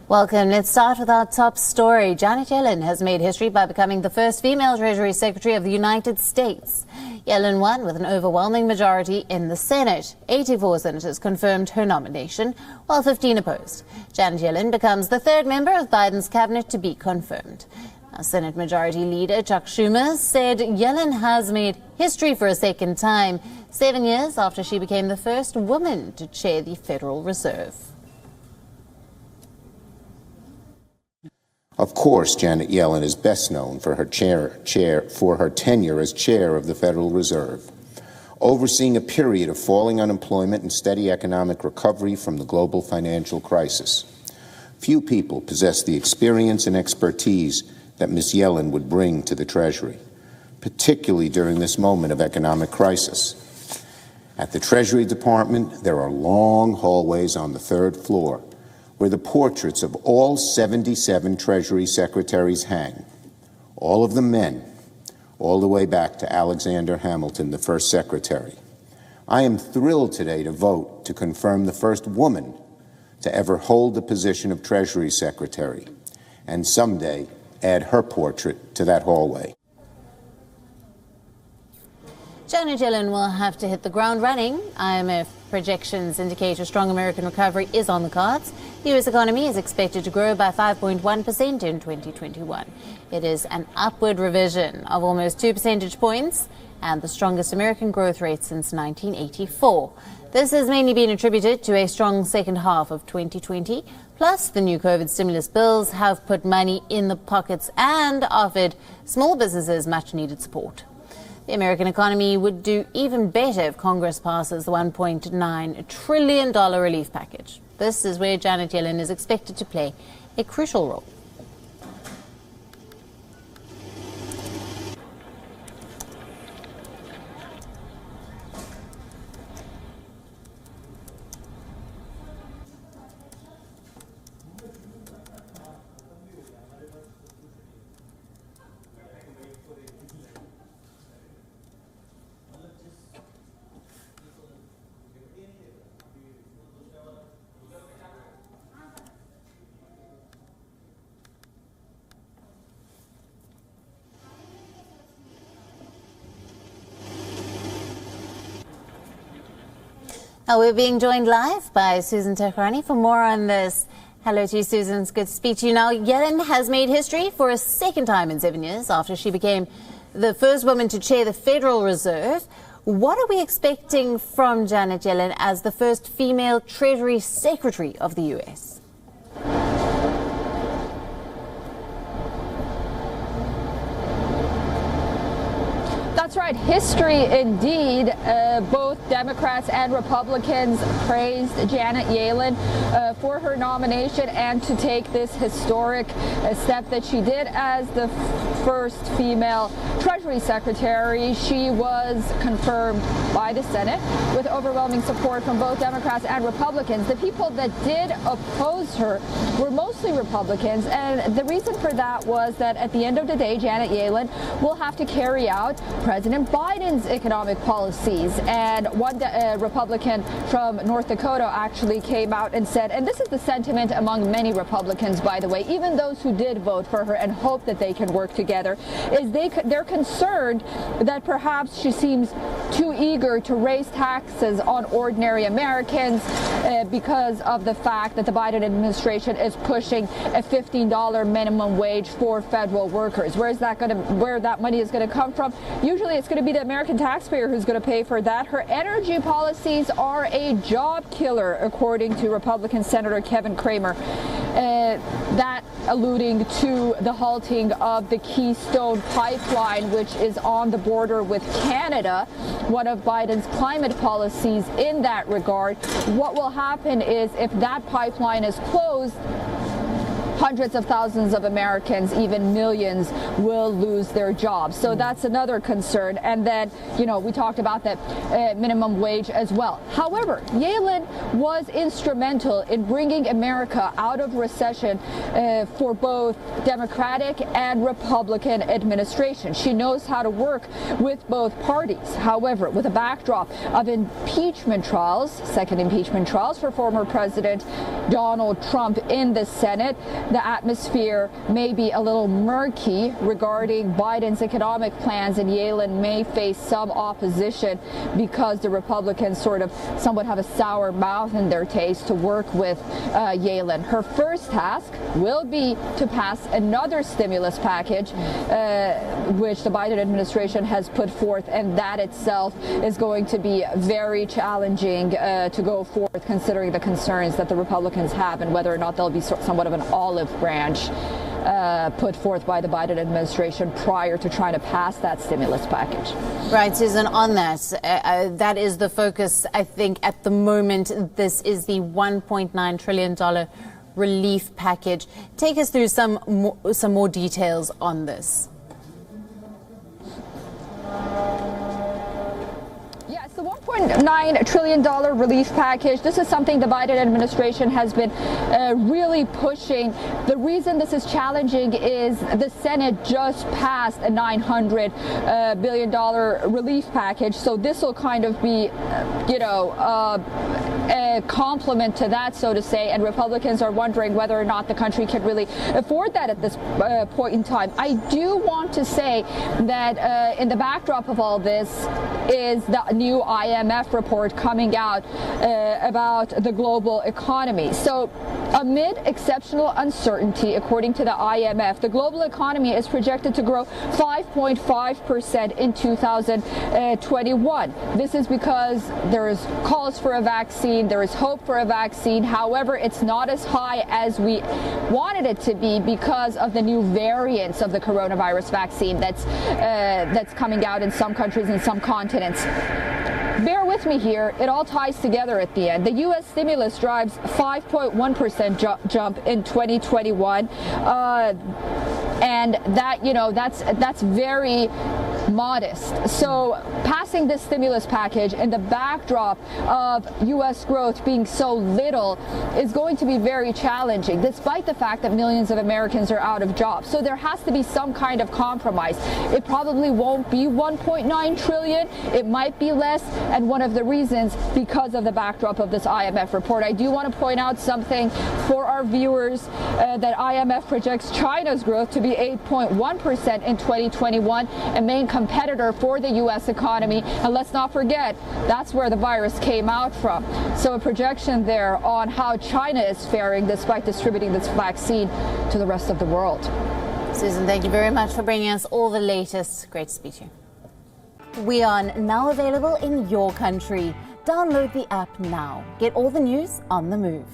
Welcome. Let's start with our top story. Janet Yellen has made history by becoming the first female Treasury Secretary of the United States. Yellen won with an overwhelming majority in the Senate. 84 senators confirmed her nomination, while 15 opposed. Janet Yellen becomes the third member of Biden's cabinet to be confirmed. Now, Senate Majority Leader Chuck Schumer said Yellen has made history for a second time, 7 years after she became the first woman to chair the Federal Reserve. Of course, Janet Yellen is best known for her tenure as chair of the Federal Reserve, overseeing a period of falling unemployment and steady economic recovery from the global financial crisis. Few people possess the experience and expertise that Ms. Yellen would bring to the Treasury, particularly during this moment of economic crisis. At the Treasury Department, there are long hallways on the third floor where the portraits of all 77 Treasury secretaries hang, all of them men, all the way back to Alexander Hamilton, the first secretary. I am thrilled today to vote to confirm the first woman to ever hold the position of Treasury Secretary, and someday add her portrait to that hallway. Janet Yellen will have to hit the ground running. IMF projections indicate a strong American recovery is on the cards. The U.S. economy is expected to grow by 5.1% in 2021. It is an upward revision of almost 2 percentage points and the strongest American growth rate since 1984. This has mainly been attributed to a strong second half of 2020. Plus, the new COVID stimulus bills have put money in the pockets and offered small businesses much-needed support. The American economy would do even better if Congress passes the $1.9 trillion relief package. This is where Janet Yellen is expected to play a crucial role. Now we're being joined live by Susan Tehrani for more on this. Hello to you, Susan. It's good to speak to you now. Yellen has made history for a second time in 7 years after she became the first woman to chair the Federal Reserve. What are we expecting from Janet Yellen as the first female Treasury Secretary of the U.S.? That's right. History indeed. Both Democrats and Republicans praised Janet Yellen for her nomination and to take this historic step that she did as the first female Treasury Secretary. She was confirmed by the Senate with overwhelming support from both Democrats and Republicans. The people that did oppose her were mostly Republicans, and the reason for that was that at the end of the day, Janet Yellen will have to carry out President Biden's economic policies. And one Republican from North Dakota actually came out and said, and this is the sentiment among many Republicans, by the way, even those who did vote for her and hope that they can work together, is they're concerned that perhaps she seems too eager to raise taxes on ordinary Americans because of the fact that the Biden administration is pushing a $15 minimum wage for federal workers. Where that money is going to come from? Usually it's going to be the American taxpayer who's going to pay for that. Her energy policies are a job killer, according to Republican Senator Kevin Cramer. That alluding to the halting of the Keystone Pipeline, which is on the border with Canada, one of Biden's climate policies in that regard. What will happen is if that pipeline is closed, hundreds of thousands of Americans, even millions, will lose their jobs. So that's another concern. And then, we talked about the minimum wage as well. However, Yellen was instrumental in bringing America out of recession for both Democratic and Republican administration. She knows how to work with both parties. However, with a backdrop of impeachment trials, second impeachment trials for former President Donald Trump in the Senate, the atmosphere may be a little murky regarding Biden's economic plans, and Yellen may face some opposition because the Republicans sort of somewhat have a sour mouth in their taste to work with Yellen. Her first task will be to pass another stimulus package, which the Biden administration has put forth, and that itself is going to be very challenging to go forth, considering the concerns that the Republicans have and whether or not there'll be somewhat of an olive branch put forth by the Biden administration prior to trying to pass that stimulus package. Right, Susan, on that, that is the focus, I think, at the moment. This is the $1.9 trillion relief package. Take us through some more details on this. The $1.9 trillion relief package, this is something the Biden administration has been really pushing. The reason this is challenging is the Senate just passed a $900 billion relief package. So this will kind of be, a complement to that, so to say, and Republicans are wondering whether or not the country can really afford that at this point in time. I do want to say that in the backdrop of all this is the new IMF report coming out about the global economy. So amid exceptional uncertainty, according to the IMF, the global economy is projected to grow 5.5% in 2021. This is because there is calls for a vaccine, there is hope for a vaccine. However, it's not as high as we wanted it to be because of the new variants of the coronavirus vaccine that's coming out in some countries and some continents. Bear with me here. It all ties together at the end. The U.S. stimulus drives 5.1% jump in 2021. And that, that's very modest. So passing this stimulus package in the backdrop of U.S. growth being so little is going to be very challenging, despite the fact that millions of Americans are out of jobs. So there has to be some kind of compromise. It probably won't be $1.9 trillion. It might be less. And one of the reasons, because of the backdrop of this IMF report, I do want to point out something for our viewers, that IMF projects China's growth to be 8.1% in 2021, a main competitor for the U.S. economy. And let's not forget, that's where the virus came out from. So a projection there on how China is faring despite distributing this vaccine to the rest of the world. Susan, thank you very much for bringing us all the latest. Great to speak to you. WION, now available in your country. Download the app now. Get all the news on the move.